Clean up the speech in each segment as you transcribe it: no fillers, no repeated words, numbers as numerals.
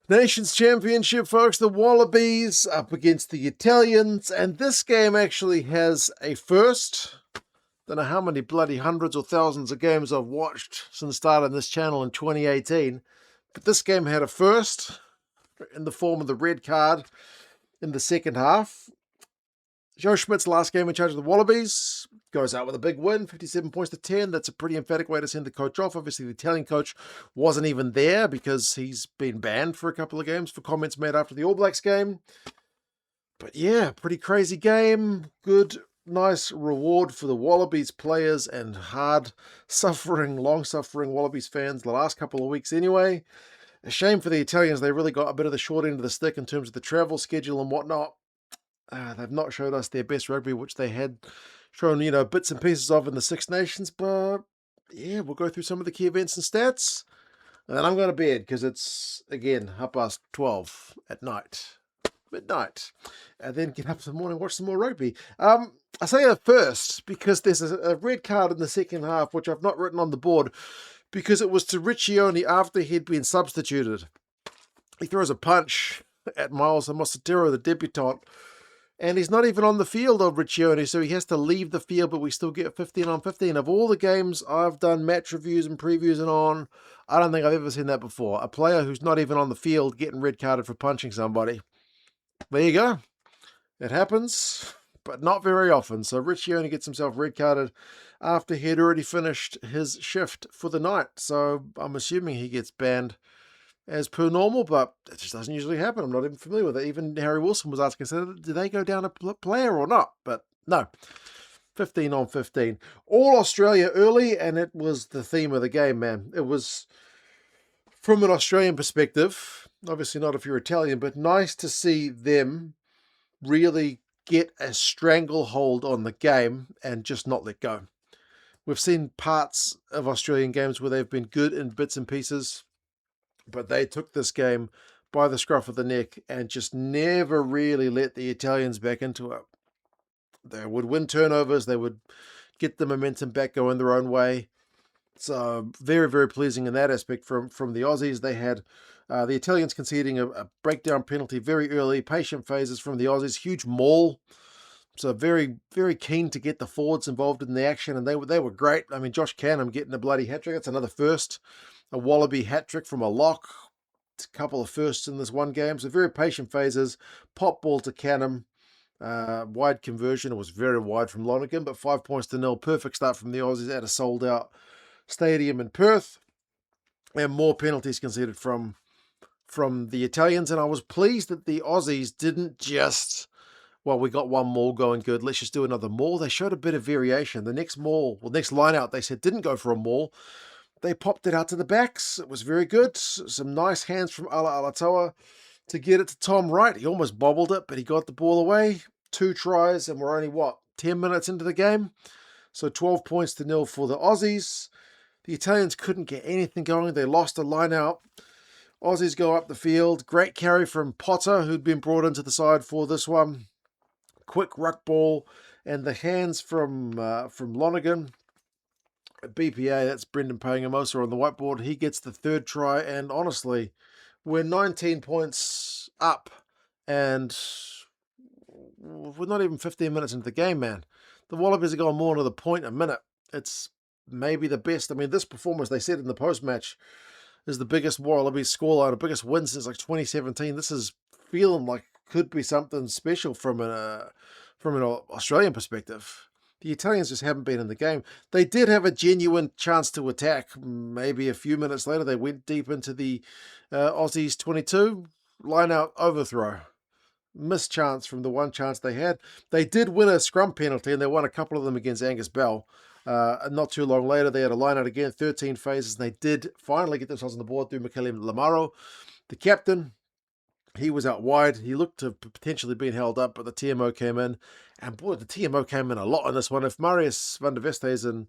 Nations Championship, folks. The Wallabies up against the Italians, and this game actually has a first. Don't know how many bloody hundreds or thousands of games I've watched since starting this channel in 2018, but this game had a first in the form of the red card in the second half. Joe Schmidt's last game in charge of the Wallabies goes out with a big win, 57 points to 10. That's a pretty emphatic way to send the coach off. Obviously, the Italian coach wasn't even there because he's been banned for a couple of games for comments made after the All Blacks game. But yeah, pretty crazy game. Good, nice reward for the Wallabies players and hard-suffering, long-suffering Wallabies fans the last couple of weeks anyway. A shame for the Italians. They really got a bit of the short end of the stick in terms of the travel schedule and whatnot. They've not showed us their best rugby, which they had shown, bits and pieces of in the Six Nations. But yeah, we'll go through some of the key events and stats. And then I'm going to bed because it's, again, 12:30 at night. Midnight. And then get up in the morning and watch some more rugby. I say that first because there's a red card in the second half, which I've not written on the board, because it was to Riccione after he'd been substituted. He throws a punch at Miles Amosatero, the debutant, and he's not even on the field of Riccione, so he has to leave the field, but we still get 15 on 15. Of all the games I've done match reviews and previews and on, I don't think I've ever seen that before. A player who's not even on the field getting red carded for punching somebody. There you go. It happens, but not very often. So Riccione gets himself red carded after he had already finished his shift for the night. So I'm assuming he gets banned as per normal, but it just doesn't usually happen. I'm not even familiar with it. Even Harry Wilson was asking, so did they go down a player or not? But no, 15 on 15. All Australia early, and it was the theme of the game, man. It was, from an Australian perspective, obviously not if you're Italian, but nice to see them really get a stranglehold on the game and just not let go. We've seen parts of Australian games where they've been good in bits and pieces, but they took this game by the scruff of the neck and just never really let the Italians back into it. They would win turnovers. They would get the momentum back going their own way. So very, very pleasing in that aspect from the Aussies. They had the Italians conceding a breakdown penalty very early, patient phases from the Aussies, huge maul. So very, very keen to get the forwards involved in the action, and they were great. I mean, Josh Canham getting a bloody hat-trick. That's another first. A Wallaby hat-trick from a lock. It's a couple of firsts in this one game. So very patient phases. Pop ball to Canham. Wide conversion. It was very wide from Lonergan, but 5 points to 0. Perfect start from the Aussies at a sold-out stadium in Perth. And more penalties conceded from the Italians. And I was pleased that the Aussies didn't just, well, we got one maul going good, let's just do another maul. They showed a bit of variation. The next maul, well, next line out, they said didn't go for a maul. They popped it out to the backs. It was very good. Some nice hands from Ala Alatoa to get it to Tom Wright. He almost bobbled it, but he got the ball away. 2 tries, and we're only, 10 minutes into the game? So 12 points to 0 for the Aussies. The Italians couldn't get anything going. They lost a line out. Aussies go up the field. Great carry from Potter, who'd been brought into the side for this one. Quick ruck ball, and the hands from Lonergan. BPA, that's Brendan Paengamosa on the whiteboard. He gets the third try, and honestly, we're 19 points up, and we're not even 15 minutes into the game, man. The Wallabies are going more to the point a minute. It's maybe the best. I mean, this performance, they said in the post-match, is the biggest Wallabies scoreline, the biggest win since like 2017. This is feeling like could be something special from an Australian perspective. The Italians just haven't been in the game. They did have a genuine chance to attack. Maybe a few minutes later, they went deep into the Aussies 22. Line-out overthrow. Missed chance from the one chance they had. They did win a scrum penalty, and they won a couple of them against Angus Bell. Not too long later, they had a line-out again, 13 phases, and they did finally get themselves on the board through Michele Lamaro. The captain, he was out wide. He looked to have potentially been held up, but the TMO came in. And boy, the TMO came in a lot on this one. If Marius van der Westhuizen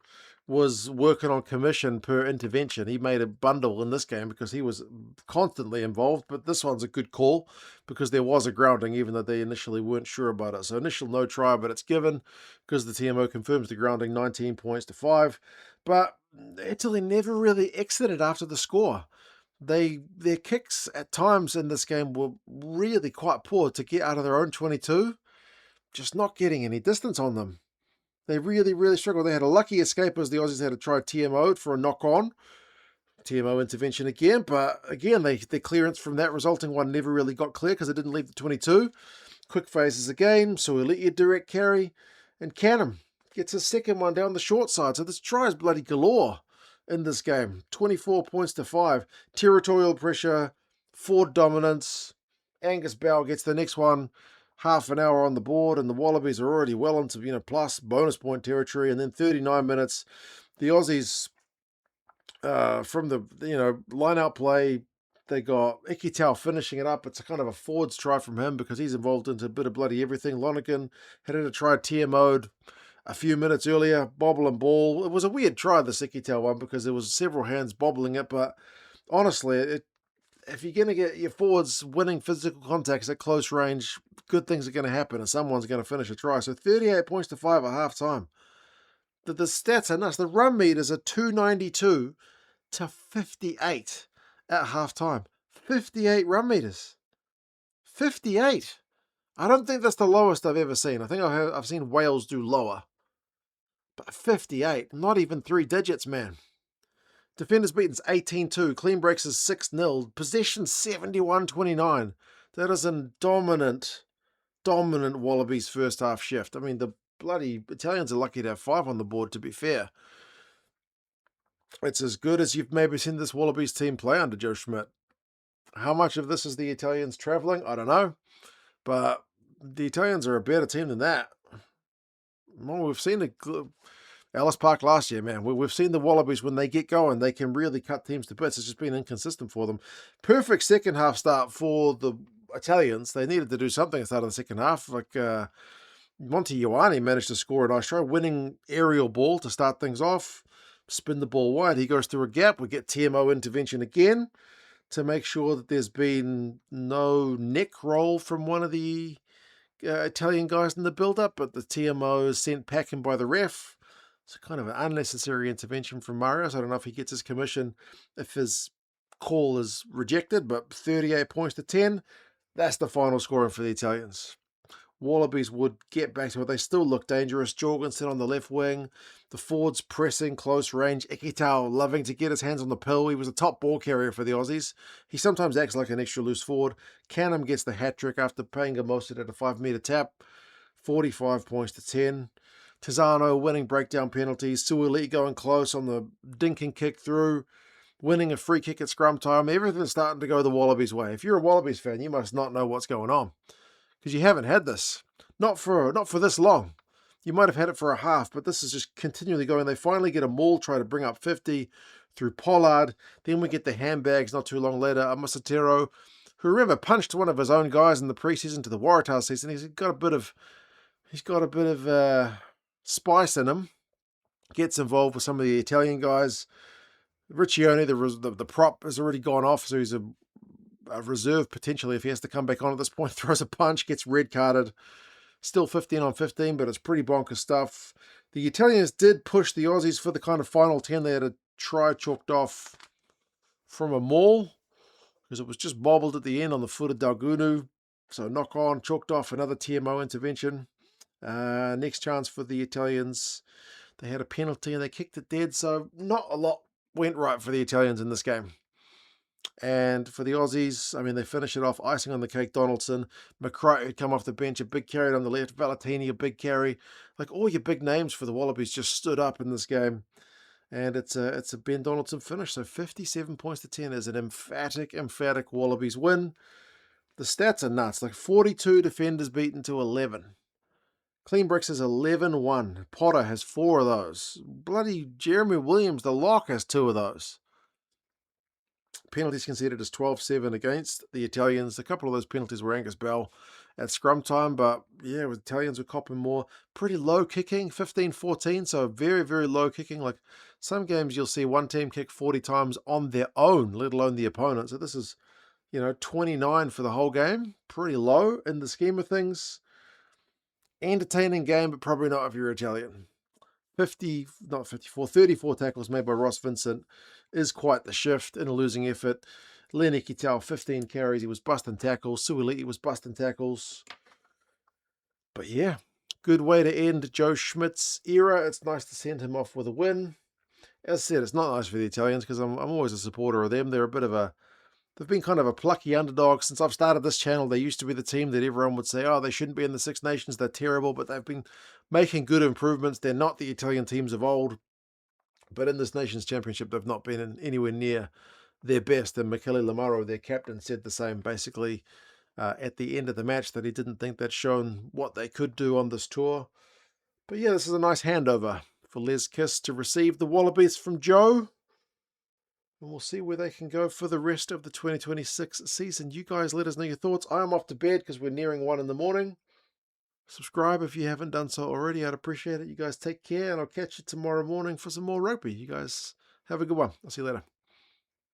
was working on commission per intervention, he made a bundle in this game because he was constantly involved. But this one's a good call because there was a grounding, even though they initially weren't sure about it. So initial no try, but it's given because the TMO confirms the grounding, 19 points to 5. But Italy never really exited after the score. Their kicks at times in this game were really quite poor to get out of their own 22, just not getting any distance on them. They really, really struggled. They had a lucky escape as the Aussies had to try TMO for a knock-on. TMO intervention again, but again, their clearance from that resulting one never really got clear because it didn't leave the 22. Quick phases again, so we'll let you direct carry, and Canham gets his second one down the short side. So this try is bloody galore in this game. 24 points to 5. Territorial pressure, forward dominance. Angus Bell gets the next one. Half an hour on the board, and the Wallabies are already well into plus bonus point territory. And then 39 minutes, the Aussies from the line-out play, they got Ikitau finishing it up. It's a kind of a forwards try from him because he's involved into a bit of bloody everything. Lonergan had to try TMO'd a few minutes earlier, bobble and ball. It was a weird try, the Ikitau one, because there was several hands bobbling it, but honestly, if you're going to get your forwards winning physical contacts at close range, good things are going to happen and someone's going to finish a try. So 38 points to 5 at half-time. The stats are nuts. The run meters are 292 to 58 at half-time. 58 run meters. 58. I don't think that's the lowest I've ever seen. I think I've seen Wales do lower. But 58, not even 3 digits, man. Defenders beaten's 18-2. Clean breaks is 6-0. Possession 71-29. That is a dominant Wallabies first half shift. I mean, the bloody Italians are lucky to have 5 on the board, to be fair. It's as good as you've maybe seen this Wallabies team play under Joe Schmidt. How much of this is the Italians travelling? I don't know. But the Italians are a better team than that. Well, we've seen Ellis Park last year, man. We've seen the Wallabies, when they get going, they can really cut teams to bits. It's just been inconsistent for them. Perfect second half start for the Italians. They needed to do something at the start of the second half. Like Monty Ioane managed to score a nice try, winning aerial ball to start things off. Spin the ball wide. He goes through a gap. We get TMO intervention again to make sure that there's been no neck roll from one of the Italian guys in the build-up, but the TMO is sent packing by the ref. It's kind of an unnecessary intervention from Mario. So I don't know if he gets his commission if his call is rejected, but 38 points to 10. That's the final scoring for the Italians. Wallabies would get back to it. They still look dangerous. Jorgensen on the left wing. The forwards pressing close range. Ikitau loving to get his hands on the pill. He was a top ball carrier for the Aussies. He sometimes acts like an extra loose forward. Canham gets the hat-trick after paying Gamosid at a 5-metre tap. 45 points to 10. Tizano winning breakdown penalties. Suoli going close on the dinking kick through. Winning a free kick at scrum time. Everything's starting to go the Wallabies' way. If you're a Wallabies fan, you must not know what's going on, because you haven't had this. Not for this long. You might have had it for a half, but this is just continually going. They finally get a maul, try to bring up 50 through Pollard. Then we get the handbags not too long later. Amasatero, who remember punched one of his own guys in the preseason to the Waratahs season. He's got a bit of spice in him. Gets involved with some of the Italian guys. Riccione, the prop, has already gone off, so he's a reserve potentially if he has to come back on at this point. Throws a punch, gets red carded. Still 15 on 15, but it's pretty bonkers stuff. The Italians did push the Aussies for the kind of final 10. They had a try chalked off from a maul, because it was just bobbled at the end on the foot of Dalgunu. So knock on, chalked off, another TMO intervention. Next chance for the Italians. They had a penalty and they kicked it dead, so not a lot went right for the Italians in this game. And for the Aussies, I mean, they finish it off, icing on the cake. Donaldson, McCray had come off the bench, a big carry on the left, Valentini, a big carry. Like, all your big names for the Wallabies just stood up in this game. And it's a Ben Donaldson finish. So 57 points to 10 is an emphatic Wallabies win. The stats are nuts. Like 42 defenders beaten to 11. Clean breaks is 11-1. Potter has 4 of those. Bloody Jeremy Williams, the lock, has 2 of those. Penalties conceded as 12-7 against the Italians. A couple of those penalties were Angus Bell at scrum time, but yeah, with Italians were copping more. Pretty low kicking, 15-14, so very, very low kicking. Like some games you'll see one team kick 40 times on their own, let alone the opponent. So this is, 29 for the whole game. Pretty low in the scheme of things. Entertaining game, but probably not if you're Italian. 34 tackles made by Ross Vincent is quite the shift in a losing effort. Lenny Kittel, 15 carries. He was busting tackles. Suoliti was busting tackles. But yeah, good way to end Joe Schmidt's era. It's nice to send him off with a win. As I said, it's not nice for the Italians because I'm always a supporter of them. They've been kind of a plucky underdog since I've started this channel. They used to be the team that everyone would say, oh, they shouldn't be in the Six Nations. They're terrible, but they've been making good improvements. They're not the Italian teams of old. But in this Nations Championship, they've not been anywhere near their best. And Michele Lamaro, their captain, said the same basically at the end of the match, that he didn't think they'd shown what they could do on this tour. But yeah, this is a nice handover for Les Kiss to receive the Wallabies from Joe. And we'll see where they can go for the rest of the 2026 season. You guys let us know your thoughts. I am off to bed because we're nearing 1 in the morning. Subscribe if you haven't done so already. I'd appreciate it. You guys take care, and I'll catch you tomorrow morning for some more rugby. You guys have a good one. I'll see you later.